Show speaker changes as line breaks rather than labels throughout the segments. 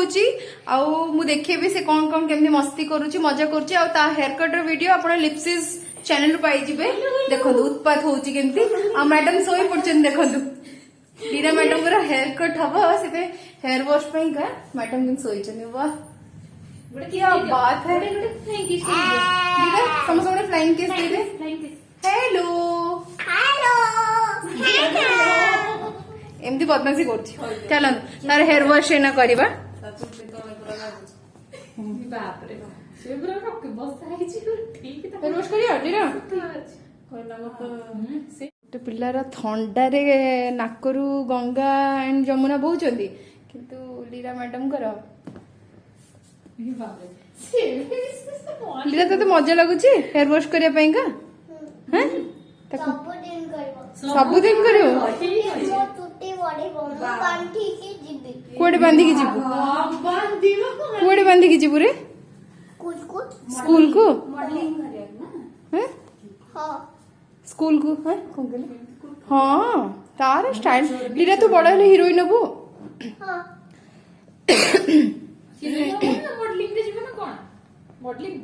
होची आउ मु देखेबी से कौन कौन केमती मस्ती करूची मजा करूची आ ता हेयर कट रो वीडियो आपण लिप्सिस चैनल रु पाई जिबे देखंतु उत्पात होची केमती आ मैडम सोई पड़छन देखंतु लीरा मैडम को हेयर कट हबो से हेयर वॉश पई का मैडम दिन सोई छन वाह क्या बात है लीरा समझ फ्लाइंग किस दे दे हेलो एमती बदमाशी कर चल तार हेयर वॉश एना करवा पिलार थंडारे नाकरू गंगा एंड जमुना बहुचंदी किंतु लीरा मैडम कर लीरा तते मजा लगुची हेयर वॉश करिया पई का हैं सबुदिन करियो कोडे बांधी की जीबू कोडे बांधी की जीबू रे स्कूल को स्कूल को हाँ तार स्टाइल लीरा तू बड़ा हेले हीरोइन हबू मॉडलिंग रे जीबे ना कोन मॉडलिंग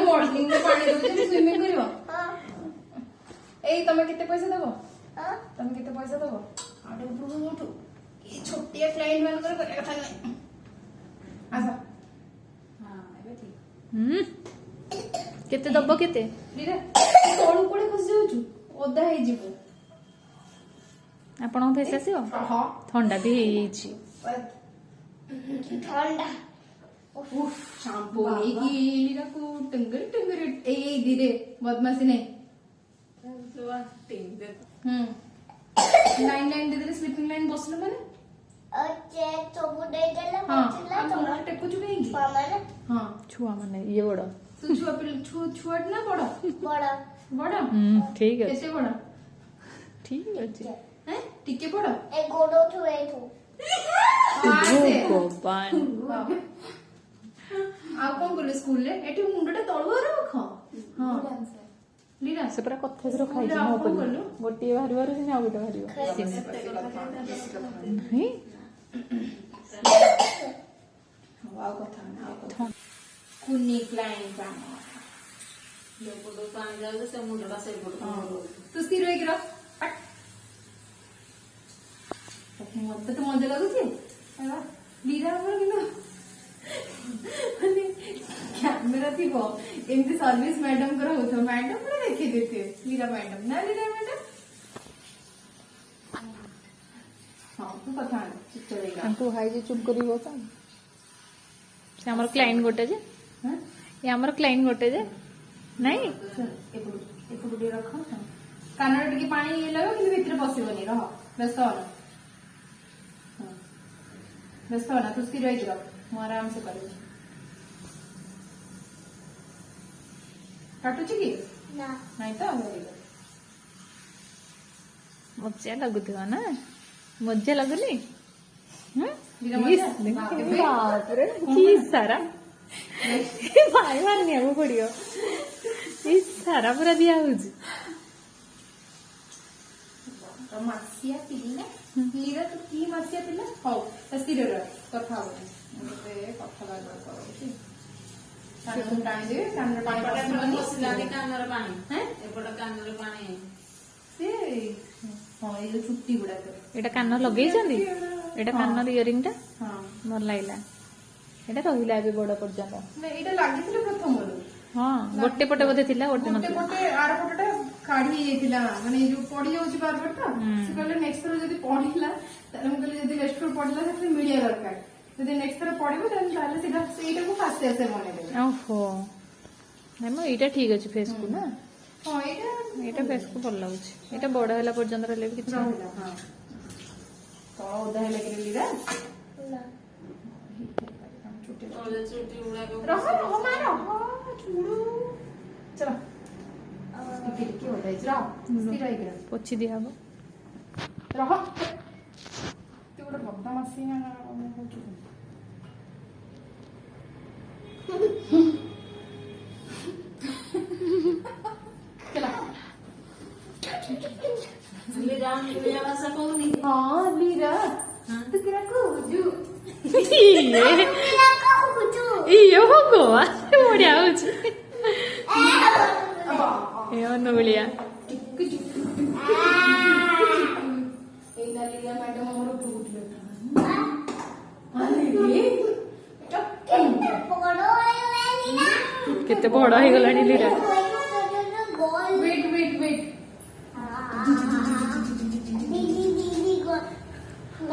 मॉडलिंग में पानी दउछे स्विमिंग करियो ए तमे केते पैसा दबो तमे केते पैसा दबो आडे उपरु उठू ए छोटिया क्लाइंट मान करे कथा नै आसा हां एबे ठीक
केते दबो केते
लीरा तळु कोडे खस जाउछु ओदा हे जीवो
आपण फेस आसीओ
हां
ठंडा भी हेची
ठंडा उफ शैम्पू की लीरा को टंगर टंगर ए धीरे बदमाशी नहीं लाइन लाइन दे दे स्लीपिंग लाइन बसलो माने
अच्छे चोबु दे देला
हां तोरा टेकु चुबेगी
माने
हां छुआ माने ये बड़ा
तू छुआ पे छुआ ना बड़ा
बड़ा
बड़ा
ठीक है
कैसे बड़ा
ठीक है
हैं टिके बड़ा
ए गोडो छुए तू
भगवान
आ कोन करले स्कूल रे एठी मुंडटा तळुआ रख हां लीरा
से पूरा कथे से खाइ छी मो पर गोटी बाहर बाहर से आ गोटे नहीं
आओ कथा ना आओ कथा कुनी क्लाइंट जानो लोगो पानी जाले से मुंडटा से गोड तू स्थिर होई गिरा मत तो मजा लगुची लीरा कैमरा थी वो एमती सर्विस मैडम कर होतो मैडम ने देखि देते लीरा मैडम ना लीरा मैडम हां तू कथा चलेगा
तू हाई जे चुप करी हो ता से हमर क्लाइंट गोटे जे
हां
ये हमर क्लाइंट गोटे जे नहीं
एक बुडी रखो कानर टिके पानी लेबो कि भीतर पसिबनी रह व्यस्त हो व्यस्त हो ना तू स्थिर रही रह मैं आराम से करूँ काटुची की
ना
नहीं तो
मजा लगुथिबा ना मजा लगुनी बाप रे की सारा भाई मारनी आगो पड़ियो ई सारा पूरा दिया होजी
तो मासिया पिली ना लीरा तो की मासिया पिला हो स्थिर रह कथा हो कथा बार करूची कान टाणी दे कान पानी पड़नी
सिलादी कानर पानी
हैं
एपट कानर पानी
से हां ये छुट्टी गुडा कर
एटा कान लगेई छंदी एटा कान इयरिंग टा
हां
मोर लाइला एटा रहिला एबे बड़ पर्यंत
मैं एटा लागिथिले प्रथम रो
हां गोटे पटे बोधे थिला गोटे
गोटे
नथिला
पटे आर पटेटा काढी जाइथिला माने जो पड़ी जाउची बार बार से कहले नेक्स्ट थर जदी पड़िला ताले हम कहले जदी नेक्स्ट थर पड़िला से मीडिया दरकार जदी नेक्स्ट थर पड़िबो ताले सीधा सेटा को फास्ट आसे मने दे
ओहो हम एटा ठीक अछि फेस को ना
हां
एटा फेस को भल लागुछि एटा बड़ होला पर्यंत रहले भी किछ
हां तो उधर लगे लीरा
ना
और छोटी उड़ा को
रहो मारो छुड़ू चलो टिके होता है चलो स्थिर रह गया
पोछि दिया हबो
रहो तू गोटे बदमाशी ना चला
लीरा लीरा भाषा कहूनी
हाँ लीरा
हाँ।
तू किरा कहूଛୁ
ଇଏ ଭଗବା ବଢିଆ ହଉଛି ଏ ଅନୁଗୁଳିଆ
ଏଇଟା ଲିରା ମ୍ୟାଡମ ଆମର ଉଠୁଥିଲେ
କେତେ ବଡ ହେଇଗଲାଣି ଲିରା
ୱେଟ୍ ୱେଟ୍ ୱେଟ୍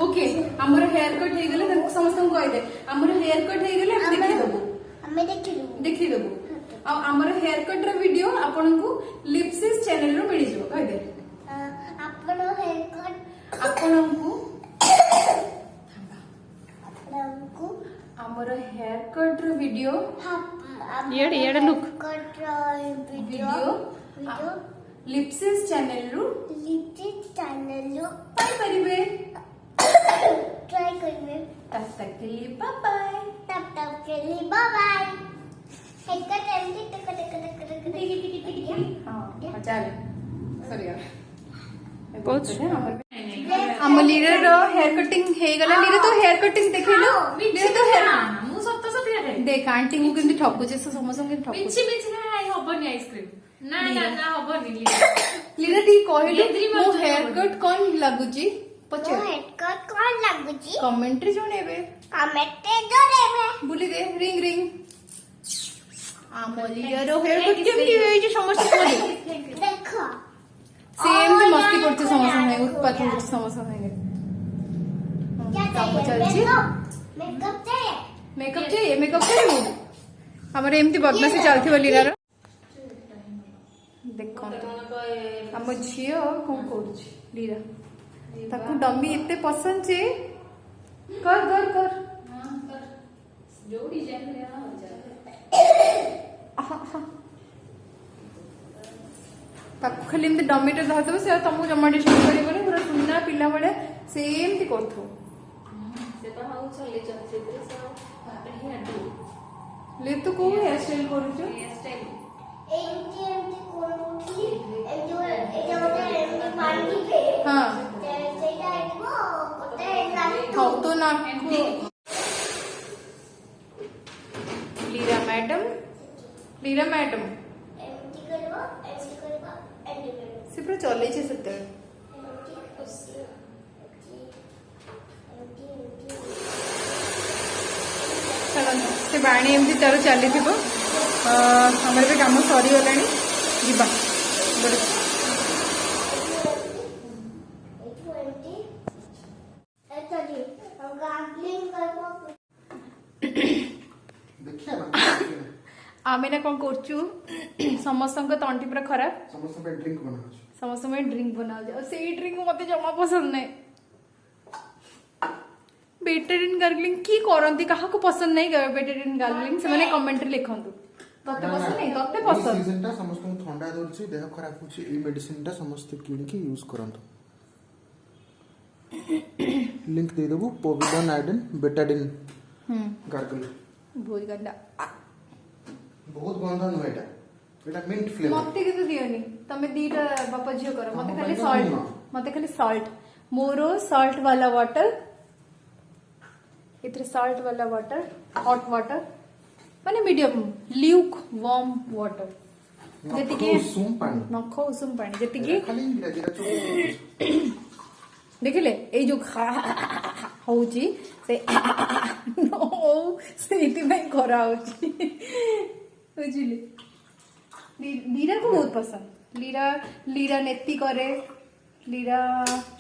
ओके हमर हेयर कट हे गेले समस्त कहि दे हमर हेयर कट हे गेले हम देखि देबो
हमें
देखि देबो आ हमर हेयर कट र वीडियो आपन को लिप्सिस चैनल रो मिली जो कहि दे
आपनो हेयर कट
आपन को
आपको
हमर हेयर कट र वीडियो
ଇଆଡେ look।
कट
वीडियो
वीडियो
लिप्सिस चैनल रो
लिप्टिक चैनल लो
पाई परिबे
ट्राई करिए
तब तक के लिए बाय बाय
तब के लिए बाय बाय हेयर कट एंटी टक
हां चल सॉरी यार
बहुत
हम लीरा रो हेयर कटिंग हे गला लीरा तो हेयर कटिंग देखिलो लीरा तो हेयर
ମୁଁ ସତ ସତ କରେ
देख आंटी को केमती ठकुचे से समस्त के ठकुचे
ମିଛି ମିଛି ନା ହବନି ଆଇସ୍କ୍ରିମ ନା ନା ନା ହବନି लीरा
लीरा टी कहले
लेदरी
मो
मत
हेयर
बोल।
कट कोन लागुची पचे
हेयर कट कौन लगुची
कमेंट्री जोनेबे
कमेंट जो देबे
बुली दे रिंग रिंग आम लीरा रो हेयर कट केमती होई जे समस्त को
देखो
सेम तो मस्ती करते समस्त है उत्पात होते समस्त है
क्या
कापो
चाहिए
चलची
मेकअप चाहिए
मेकअप चाहिए हमारे एमती बदमाशी चलथि लीरा रो देखो हम झियो कौन करुछि लीरा ताकू डमी एते पसंद छे कर कर कर
जो डिजाइन ले
ताकू खाली एमती डमी टे धरदब से तुमको जमा डिस्टर्ब करिबनी पूरा सुना पिला बळे सेम ती करथो
से तो हाउ चले चलचित्र से हेयर डू
ले तो को हेयर स्टाइल करूछु
हेयर स्टाइल
एंटी एंटी कोनोटी जो এটা ওটা এমনি বান্ডি পে
हां
সেটা আইবো কোথায় লাগতো
खाओ तो ना लीरा मैडम
एमटी करबो एमटी करबो
से पूरा चले छे सते चलो से बाणी एमती तार चली थिबो हमर भी काम सरी गलानी जिबा बड़
देखिए ना
आमे ना कौन करचु समस्त तंटी पूरा खराब
समस्त पे ड्रिंक बनाओ
समस्त में ड्रिंक बनाओ और से ड्रिंक मते जमा पसंद नहीं बेटाडिन गार्गलिंग की करंती काहा को पसंद नहीं बेटाडिन गार्गलिंग से माने कमेंट रे लिखंतु तते पसंद नहीं तते पसंद
सीजन टा समस्त को ठंडा दउछि देह खराब होछि ए मेडिसिन टा समस्त किन के यूज करंतु लिंक दे देबो पोविडन आयोडीन बेटाडिन गार्गल
बहुत गंदा
बहुत गंधा न एटा एटा मिंट फ्लेवर
मते के तो दियोनी तमे दीटा बापा झियो करो मते खाली
हम
सॉल्ट
ना।
मते खाली सॉल्ट मोरो सॉल्ट वाला वाटर इतरे सॉल्ट वाला वाटर हॉट वाटर माने मीडियम ल्यूक वार्म वाटर जति के
सुम पानी
नखो उषुम पानी जति के
खाली इंग्रेजी चो
देखिले ए जो खा होची से नो सेति में करा होची बुझिले लीरा को बहुत पसंद लीरा नेत्ती करे लीरा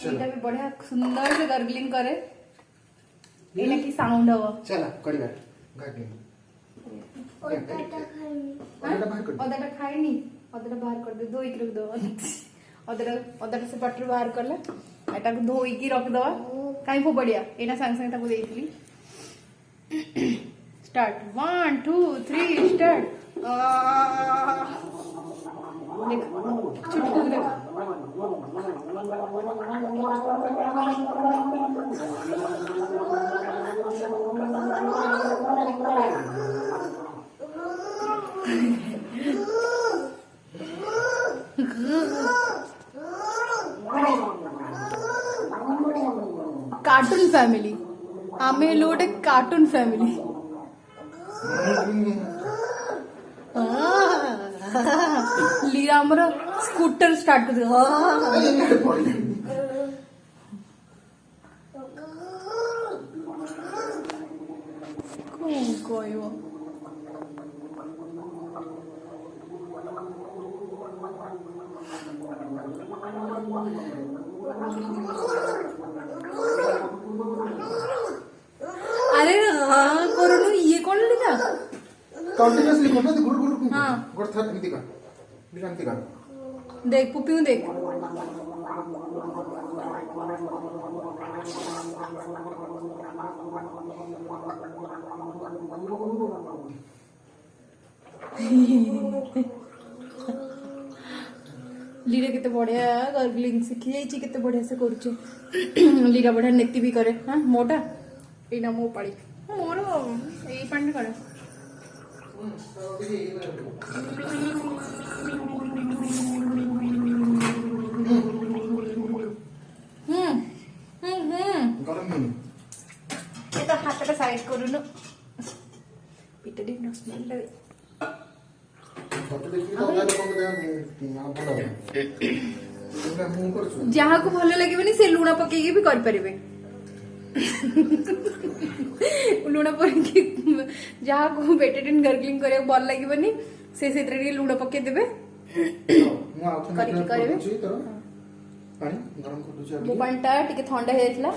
भी बढ़िया सुंदर से गार्गलिंग करे एना की साउंड हो
चला करिया गार्गलिंग
अदाटा खाइनी अदाटा बाहर कर दे धोई के रख दो अदाटा से बटर बाहर करले एटा को धोई की रख दवा काई फो बढ़िया एना संग संग ताको देइतली स्टार्ट 1 2 3 स्टार्ट देख चुटकुल देख कार्टून फैमिली आमे हेलु गोटे कार्टून फैमिली लीरा हमर स्कूटर स्टार्ट कर कहब अरे हाँ करो ये कौन लिखा
कंटिन्यूअसली करना गुड गुड
हाँ।
गुड था एमती का एमती का
देख पुप्पी देख लीरा केते बढ़िया गर्गलिंग शिखी जाइए केते बढ़िया से करुचे लीरा बढ़िया नेति भी करे हाँ मोटा एना मो पाड़ी मोर एई पानी करे
गरम नहीं
ये तो हाथ साइड करूनु पिटे दी न स्मेल ले
फोटो देखि तो अलग लोग दे ना भलो तुमने मुंह करछु
जहाँ को भल लगे से लुण पकईकि भी कर परिबे लुण पकईकि जहाँ को बेटाडिन गर्गलिंग करे भल लगे से सेतरे लुण पकई देबे
मु आउथ
करिकि करिबे
छी तो पानी गरम कर दुछ
मो पानीटा टिके ठंडा हो जाइतला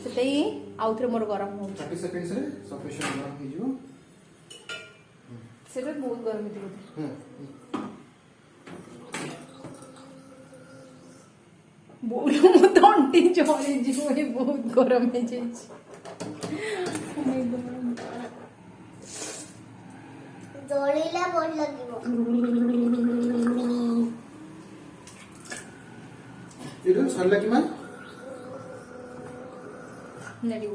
सेतई आउथरे मोर गरम हो
30 सेकंड्स रे सफिशिएंट गरम हो जिवो
सेटा बहुत गरम हो बोलो मो तंटी जली जीवनी बहुत गरम हो जाइए
ଜଳିଲା ଭଲ ଲାଗିବ
ये सरला कि मान
नडी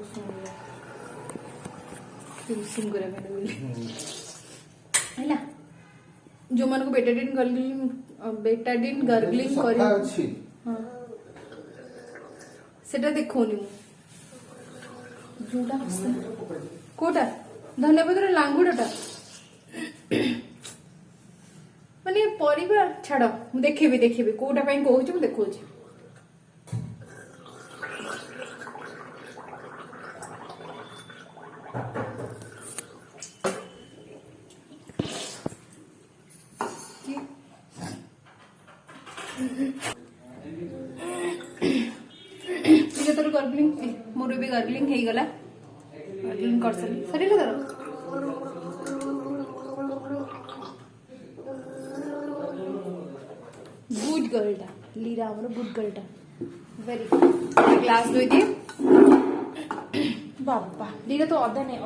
उसूम करे मैंने हैला जो मन को बेटाडिन गर्गलिंग
सफा
करे
अछि
हाँ सेटा देखोनी मु जोटा कोटा धन्यवाद लांगुड़टा माने परिबा छाड़ मु देखिबी कोटा पई कहूछ मु देखौछ तोर गर्गलिंग मोर भी गर्गलिंग हो गला गर्गलिंग कर सरी तोर गुड गर्लटा लीरा हमर गुड गर्लटा वेरी गुड ग्लास दे दिए बाबा लीरा तो अदा नहीं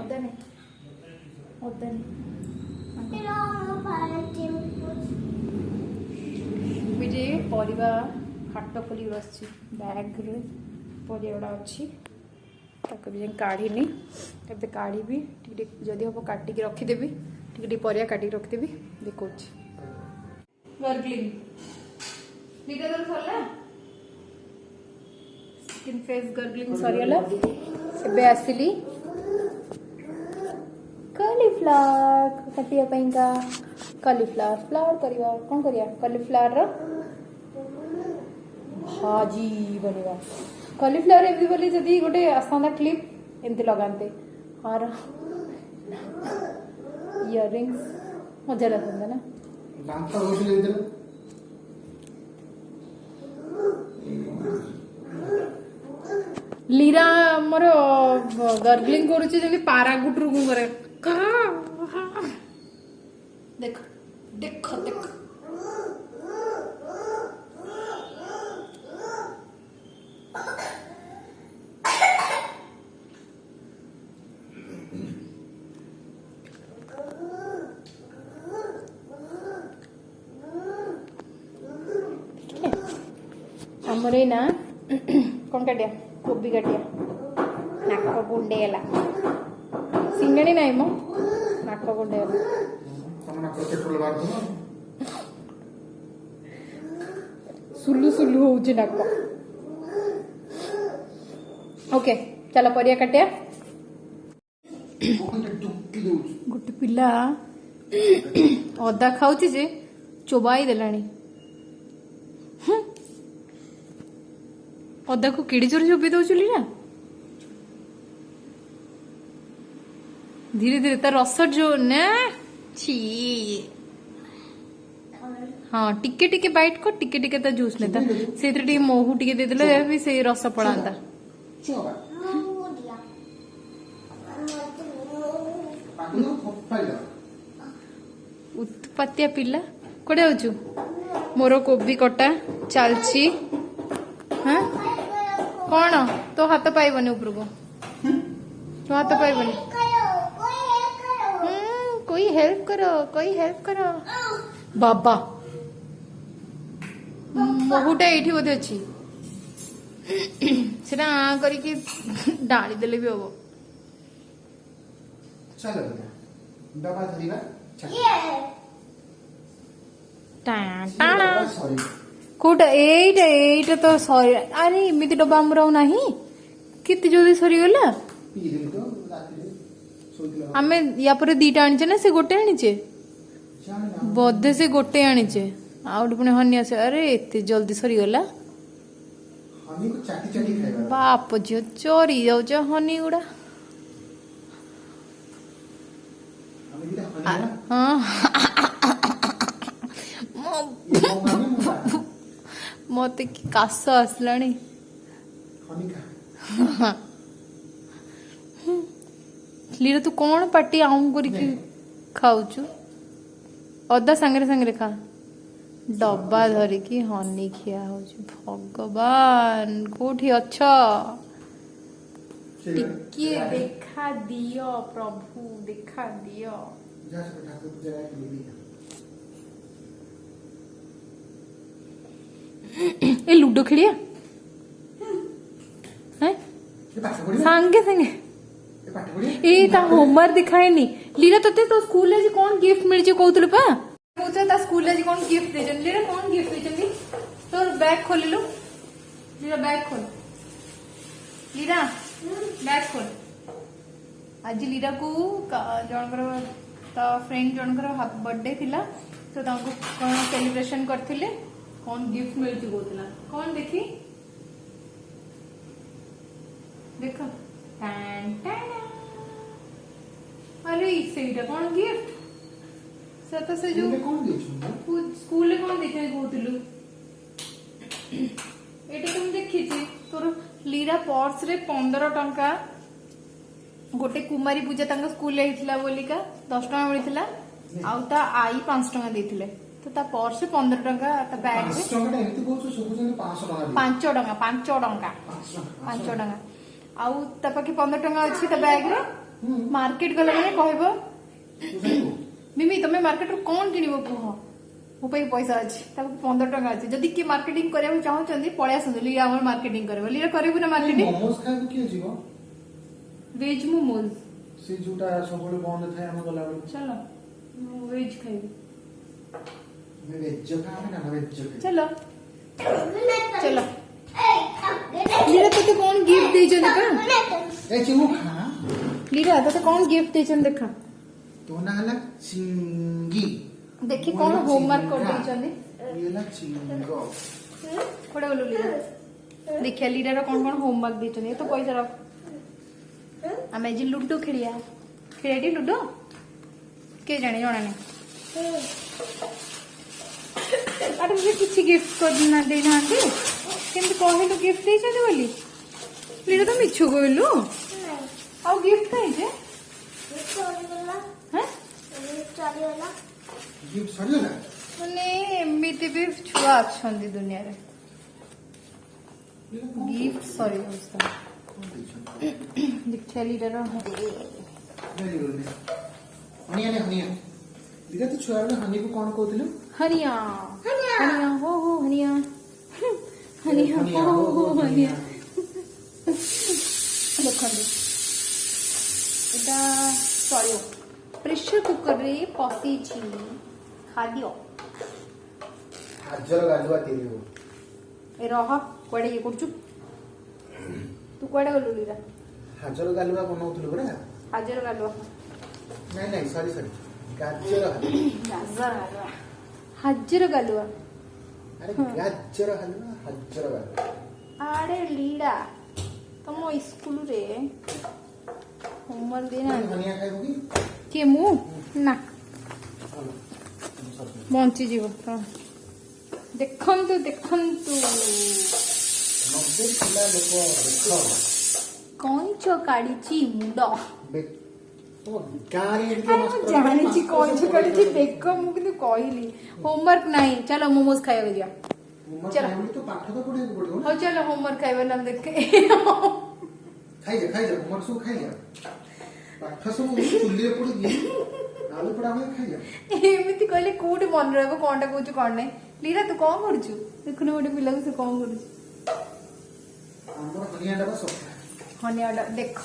मुझे परिवा हाट खोली बस बैग रे परिवाड़ा अच्छी भी काढ़ी तब काढ़ी जदि हम काटिकी रखीदेवी टे परिया काटिकी रखीदेवी देखो गर्गलिंग स्किन फेस गर्गलिंग सरीगला एबे आसिली कॉलीफ्लावर काटिया का कॉलीफ्लावर फ्लावर करवा कौन करिया कॉलीफ्लावर रो भाजी बनेगा कॉलीफ्लावर एमती बोली जदि गोटे आसंता क्लिप एमती लगाते हार इयरिंग्स मजा लगता ना
दांत होठी लेदे
लीरा मोर गर्गलिंग करुचे जमी पारा गुटरू करे देख देख देख हमर ना कौन काटिया कोबी काटिया नाक गुंडेला सिंगणी नहीं मो नाक गुंडेला
तमना पेट्रोल बार दो
सुल्लू सुल्लू होउची नाक ओके चलो परिया काटिया
ଗୋଟେ ଟୁକି ଦଉଛି
गोटे पिला अदा खाऊची जे चोबाई देलानी अदा को केड़ी जोर चोबी दउछु लीला धीरे धीरे तार रस जो ना छी हाँ टिके टिके बाइट को टिके टिके ता जूस लेता से टिके मोहू टिके दे देले भी से रस पड़ांता
ଚୋବା
ମୁଁ ଦିଆ
ପାଟିର ଫପାଇଲା
उत्पातिया पिला कोड़े होचु मोर कोबी कटा चलची हाँ कौन तो हाथ पाइबनी ऊपर को तो हाथ पाइबनी कोई हेल्प करो बाबा मोहुटा एठी बोधे अच्छी सेटा करके डाली देले भी हबो
ଚାଲ ଡବା ଧରିବା
टाणा
ସରି
कोटा एईटा तो सरी अरे इमिति डब्बा हमर आउ नाही केते जल्दी सरीगला
ପିଇଦେଲି ତ ରାତିରେ ଶୋଇଥିଲା
आमे या पर दीटा आनिचे ना से गोटे आनिचे
ଜାଣିନା
बोधे से गोटे आनिचे आउट पुणे हनी आसे अरे एते जल्दी सरीगला
हनीको चाटी चाटी खाଇବା
बाप झियो चोरी जाउछ हनी गुडा
ଆମେ ଦିଟା ହନି ନା
हाँ
ଏ ମୋ ମାନେ ମୋ ବାପା।
मते कि कास आसलाणी
हनी खा
लीरा तू कौन पाटी आऊं करके खाऊचु अदा सांगरे सांगरे खा डब्बा धरिकी हनी खिया होची भगवान कोठी अछ
ସେ
टिके देखा दियो प्रभु देखा दियो
ଯା ସେ ଠାକୁର ପୂଜା କରିବି
ए लूडो खेलिया हैं
ଏ ପାଠ ପଢିବା
सांगे संगे
ଏ पाठ पढ़िया
ए ता होमवर्क दिखाएनी लीला तते तो स्कूल जी कौन गिफ्ट मिलची कहतुल पा पूछो ता स्कूल जी कौन गिफ्ट देजन लीला कौन गिफ्ट देजन तोर बैग खोलिलु लीला बैग खोल लीला बैग खोल आज लीला को जनकर ता फ्रेंड जनकर बर्थडे थिला तो तांको कोन सेलिब्रेशन करथिले कौन गिफ्ट मिलची कहतुला कौन देखी देखो टान टान अरे ସେଇଟା କଣ गिफ्ट ସେ ତ ସେ ଯୋଉ
କଣ ଦେଇଛୁ
ସ୍କୁଲ ରେ କଣ ଦେଖାଇ କହୁଥିଲୁ ଏଇଟା ତ ମୁଁ ଦେଖିଛି ତୋର लीरा पर्स रे 15 टंका गोटे कुमारी पूजा तांका स्कूल रे हितला बोलिका 10 टंका मिलिथिला आउ ता आई 5 टंका देथिले तो ता पर्स रे 15 टंका ता बैग रे
5 ଟଙ୍କା ଏମିତି କହୁଛୁ ସବୁ ଜଣ 500 ଟଙ୍କା
5 टंका 5 टंका आउ ता पाखे 15 टंका अछि ता बैग रे मार्केट गला माने कहबो मिमी तमे मार्केट रो कोन किनिबो कुह मो पे पैसा अछि ता 15 टंका अछि जदी के मार्केटिंग करे चाहौ चंदी पळे आसु लीला हमर मार्केटिंग करबो लीला करबो ना मार्केटिंग
मोमोस खाइबो किए जीव
वेज मोमोज
से जोटा सबले बंद थाए हम गला बेलू
चलो वेज खाइबो
मैं वेज खाए ना वेज
चलो चलो लीला तते कोन गिफ्ट दे जन का
ए चिमु खा
लीला तते कोन गिफ्ट दे जन देखा
तो ना हला चिंगी
देखी कोन होमवर्क कर दे जने
ये ना चिंगो
कोडे बोलू लीला देखिया लीला रो कोन कोन होमवर्क दे जने तो पैसा रख आमे जी लूडो खेलिया खेलेटी लूडो के जाने जणा ने अरे मुझे किसी गिफ्ट कर ना दे ना के केमती कहलु गिफ्ट दे छथि बोली लीला तो मिछु कहलु आ गिफ्ट काई जे हैं
गिफ्ट सरियला
माने एमिति भी छुआ अछंदी दुनिया रे गिफ्ट सॉरी दोस्त देखिया लीला रो
वेरी गुड हनिया ने हनिया दिगा तो छुआ रे हनी को कोन कहथिलु
हनिया हनिया हो हनिया हनिया हो हनिया देखंడి এটা সরি প্রেসার কুकर रे पसीची खाद्य
हाजर गाजुआ तेरी हो
ए रह कोडे ये करछु तू कोडे गलु लीला
ହାଜର ଗାଲୁଆ ବନଉଥିଲୁ ପରା।
ହାଜର ଗାଲୁଆ
ନାଇଁ ସରି ଗାଜର ହାଲୁଆ।
ହାଜର ଗାଲୁଆ
ଆରେ ଗାଜର ହାଲୁଆ ହାଜର ଗାଲୁଆ।
ଆଡେ ଲିଡା ତମ ସ୍କୁଲରେ ହୋମୱାର୍କ ଦେଇନା
ଧନିଆ ଖାଇବୁ କି?
କିଏ ମୁଁ ନା ବଞ୍ଚିଯିବ ହଁ। ଦେଖନ୍ତୁ ଦେଖନ୍ତୁ
90 ଥିଲା ଲୋକ ଦେଖ
କଇଁଛ କାଢିଛି ମୁଣ୍ଡ।
ଗାଁରେ
ଆରେ ମୁଁ ଜାଣିଛି କଇଁଛ କାଢିଛି ଦେଖ ମୁଁ କିନ୍ତୁ କହିଲି ହୋମୱାର୍କ ନାହିଁ ଚାଲ ମୋମୋଜ ଖାଇବାକୁ ଯିବା। ଚଲ।
ତୁ ପାଠ ତ ପଢିବାକୁ ପଡିବ ନା।
ହଉ ଚାଲ ହୋମୱାର୍କ ଖାଇବା ନା ଦେଖେ
ଖାଇଯା ମୋର ସବୁ ଖାଇଯା ପାଠ ସବୁ ଚୁଲିରେ ପଡିକି ଆଳୁ ପୋଡା ଭଳି ଖାଇଯା।
ଏମିତି କହିଲେ କୋଉଠି ମନେ ରହିବ କଣଟା କହୁଛୁ କଣ ନାହିଁ। ଲିରା ତୁ କଣ କରୁଛୁ ଦେଖୁନୁ ଗୋଟେ ପିଲାକୁ ସେ କଣ କରୁଛୁ।
ଆମର ଧନିଆ ଡବା ସଫା
ହନିଆଟା ଦେଖ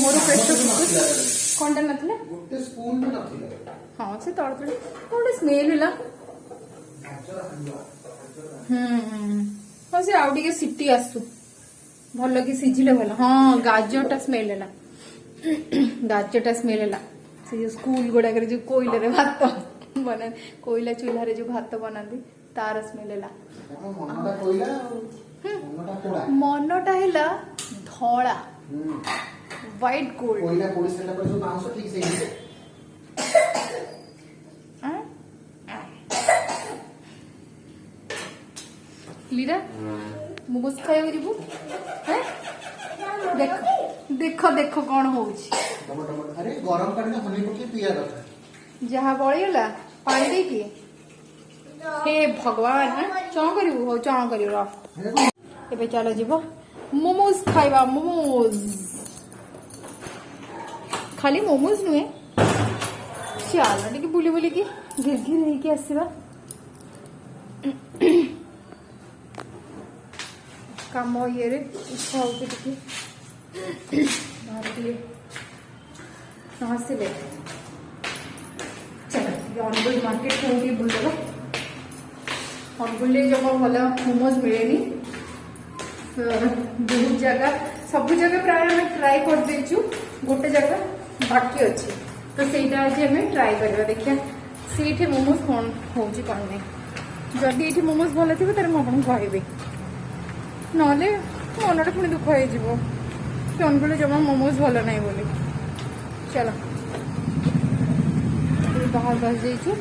ମୋର ପ୍ରେସର କୁକର କଣଟା ନଥିଲା
ଗୋଟେ ସ୍ପୁନ ବି ନଥିଲା।
ହଁ ସେ ତଳ ତଳେ ଗୋଟେ ସ୍ମେଲ ହେଲା।
ଗାଜର ହାଲୁଆ
ହଁ ସେ ଆଉ ଟିକେ ସିଟି ଆସୁ ଭଲ କି ସିଝିଲେ ଭଲ। ହଁ ଗାଜରଟା ସ୍ମେଲ ହେଲା ଗାଜରଟା ସ୍ମେଲ ହେଲା। ସେ ଯୋଉ ସ୍କୁଲ ଗୁଡାକରେ ଯୋଉ କୋଇଲାରେ ଭାତ ବନାନ୍ତି କୋଇଲା ଚୁଲାରେ ଯୋଉ ଭାତ ବନାନ୍ତି ତାର ସ୍ମେଲ ହେଲା।
ମନଟା କୋଇଲା ଆଉ ମନଟା ପୋଡା।
ମନଟା ହେଲା ଧଳା ହ୍ୱାଇଟ ଗୋଲ୍ଡ।
କୋଇଲା ପୋଡି ସାରିଲା ପରେ ସବୁ ବାଉଁଶ ଠିକ ସେ
ଲିରା ମୋମୋଜ ଖାଇବାକୁ ଯିବୁ ଦେଖ ଦେଖ ଦେଖ କଣ ହଉଛି।
ଆରେ ଗରମ ପାଣିରେ ହନି ପକେଇ ପିଇବା କଥା।
ଯାହା ବଳିଗଲା ପାଣି ଦେଇକି हे भगवान चौं करू हो चौं करू रह चाल जीव मोमोज खाइबा मोमोज खाली मोमोज नुहे चल टे बुली बुली की घिर घिर होके आसवा काम ये इच्छा हो आसले चल अनुगुल मार्केट को बुलदेगा अनुगुल जमा भल मोमोज मिले बहुत जगह सब जगह प्राय आम ट्राए कर देचु गोटे जगह बाकी अच्छे तो सहीटा आज आम ट्राए करवा देखिए सीठे मोमोज कौन हो कौन नहीं जदि ये मोमोज भल थी तेरे मुझे कहबी ना मनटा पुणी दुख हो अनुगुल जमा मोमोज भल ना बोली चलो बाहर बस जाइछु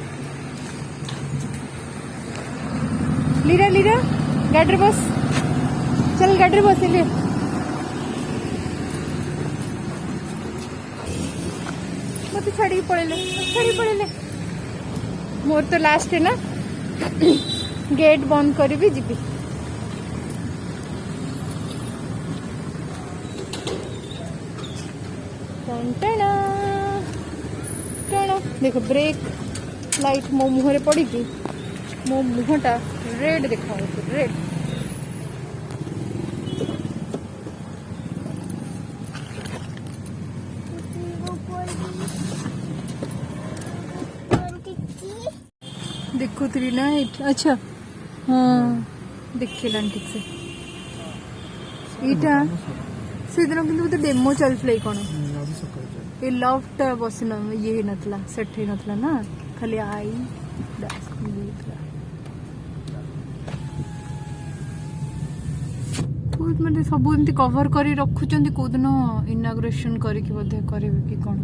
लीरा लीरा गाड़ी बस चल गाड़ी बस ले मत छाड़ी पड़े मोर तो लास्ट है ना गेट बंद करी जीबी देखो ब्रेक लाइट मो मुहरे पड़ी मो मुहटा रेड देखा रेड देखो थी ना अच्छा हाँ देखिला ठीक से यहाँ से दिन कि डेमो चलता कौन ये लफ्ट बस ये नथला सेट ही नथला ना खाली आई बहुत मतलब सब एमती कवर कर रखुंट कौदिन इनाग्रेसन करके बोधे करेंगे कि कौन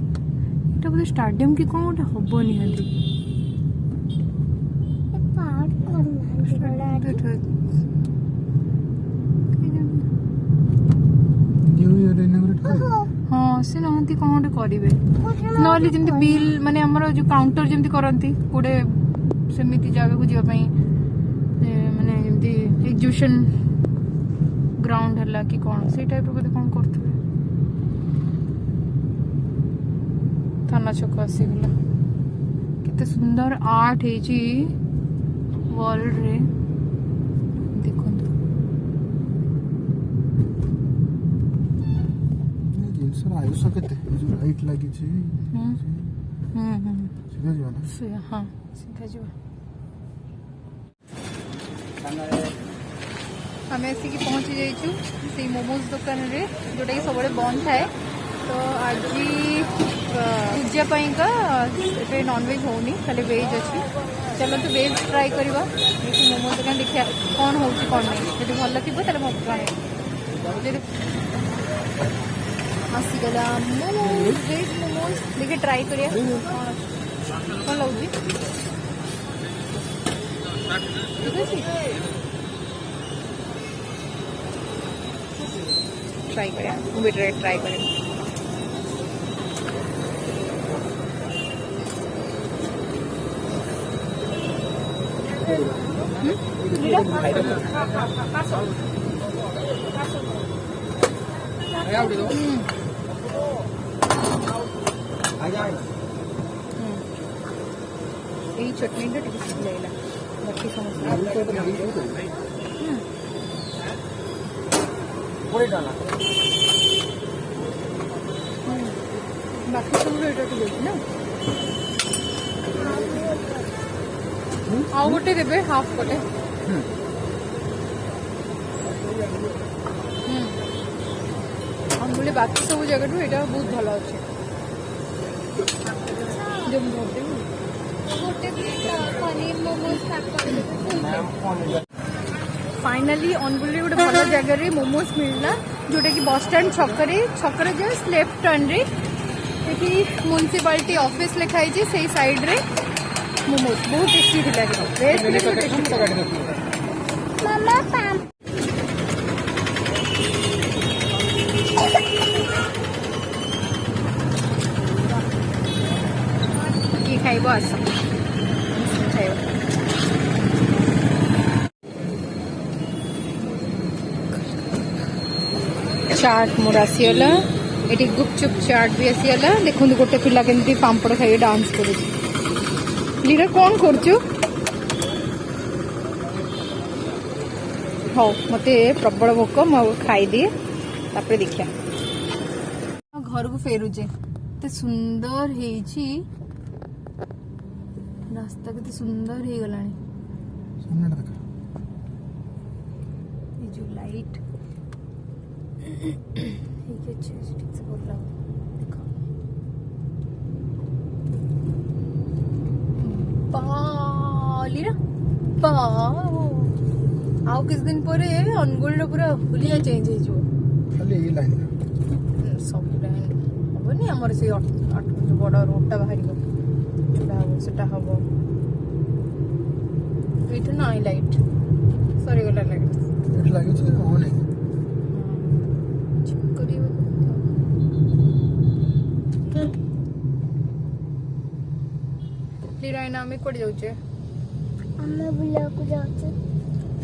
ये बोधे स्टाडियम कि कौन गोटे हम निहाती हाँ से नहांती कौन गोटे करेंगे ना जमी बिल माने आमर जो काउंटर जमी करती गोटे सेमती जगह को जावाई माने जमी एग्जिबिशन ग्राउंड है कि कौन से टाइप बोधे कौन करते थाना छक आसीगला केते सुंदर आर्ट है वर्ल्ड रे देखो
आयुष केते जो लाइट लगी छी सीधा जीवा ना
हाँ सीधा जीवा आम आसिक पहुँची जाइचु से मोमोज दुकान रे जोटा कि सब बंद थाए तो आज पूजा पाइंका ए नॉनवेज होनी खाली वेज अच्छी चलो तो वेज ट्राई करवा ये मोमोज दुकान देखिए कौन हो कौन नहीं जो भल थी तेल मैं आसीगला मोमोज वेज मोमोज देखिए ट्राई करिए कौन लगे ठीक अच्छे ट्राई करें ट्राई करें यही चटनी लगे बाकी बाकी सब रेट ना आउ गोटे देवे हाफ गोटे बोले बाकी सब जगह यहाँ बहुत भल अच्छे फाइनाली अनुगुल गोटे भल जगह मोमोज मिलला जोटा कि बस स्टैंड छकर जस्ट लेफ्ट टर्न रे म्युनिसिपालिटी ऑफिस लिखाई से साइड रे मोमोज बहुत टेस्टी ये खाइब आस खाइब चाट मोर आसीगला ये गुपचुप चाट भी आसीगला देखो गोटे पिला केमती पांपड़ खाई डांस कर लीरा कौन करचु हो मते प्रबल भोक मु खाई दिए तापर देखिया घर को फेरुचे ते सुंदर हेची रास्ता केते सुंदर हे गलानी ये जो लाइट ठीक है ठीक से बोल रहा देखो लीरा आउ किस दिन पर अनुगुल पूरा हुलिया चेंज हो
खाली ये लाइन
सब लाइन हेनी आमर से जो बड़ रोडटा बाहर जोड़ा हम सेटा हम ये ना लाइट सरी गला लाइट
लगे ऑन है आम कौट जाऊे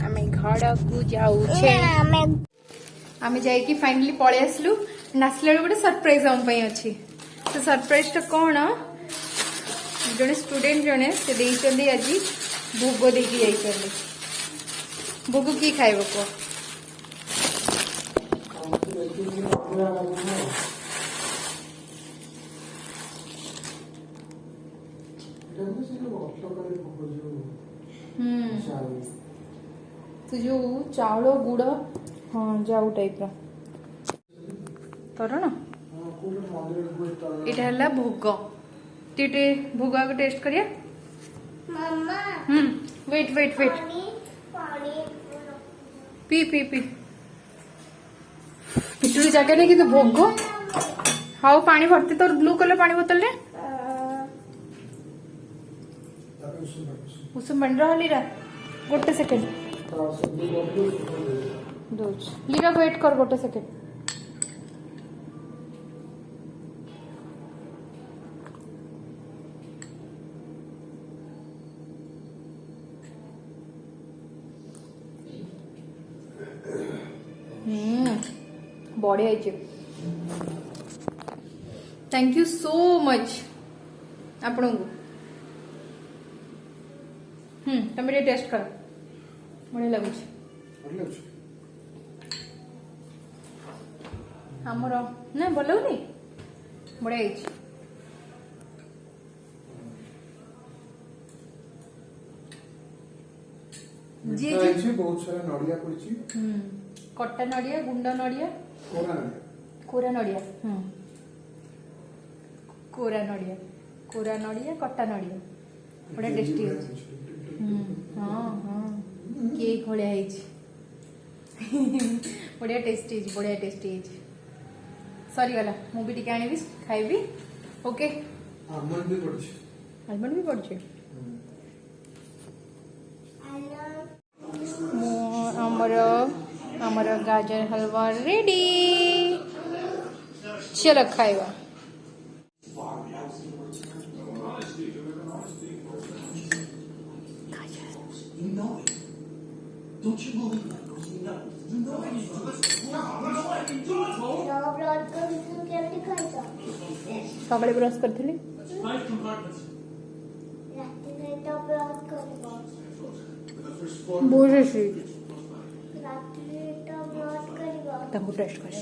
आम घर को जाऊे आम जाइए फाइनाली पलि आसलु आसला गोटे सरप्राइज आम अच्छी तो सरप्राइज टा कौन जड़े स्टूडेंट जड़े से देइचंदी आज भोग देकी जाइचंदी भोग की खाइब को तो जो चाउल गुड़ हाँ जाऊ टाइप तर ना यहाँ भोग टे भोग आगे टेस्ट करिया वेट वेट वेट पी पी पी पिटुरी जगह नहीं कि भोग हाँ पानी भरती तो ब्लू कलर पानी बोतल रे उसमें बन रहा लीरा गोटे सेकेंड लीरा वेट कर गोटे सेकेंड बढ़िया थैंक यू सो मच आपण को तुम ये टेस्ट कर बढ़िया लगुच आमर ना भल लगुनि बढ़िया
जी
ମିଠା
जी
ହେଇଛି, ବହୁତ ସାରା ନଡିଆ ପଡିଛି,
कट्टा नड़िया गुंड नड़िया
କୋରା ନଡିଆ।
कोरा नड़िया कोरा नड़िया कट्टा नड़िया बड़ा टेस्टी है हाँ हाँ केक भलिया ହେଇଛି बढ़िया टेस्टी सरी गला मु भी टिके आनिबी खाइबी ओके
आलमंड ବି ପଡିଛି।
आलमंड भी पड़छे हमर गाजर हलवा रेडी चलो खाइबा
ब्लड को केमती खाइछ
सकाळे ब्रश करथिली
राती में तो ब्लड करबो
बोझेसी
राती तो ब्लड करबो
ताको टेस्ट करे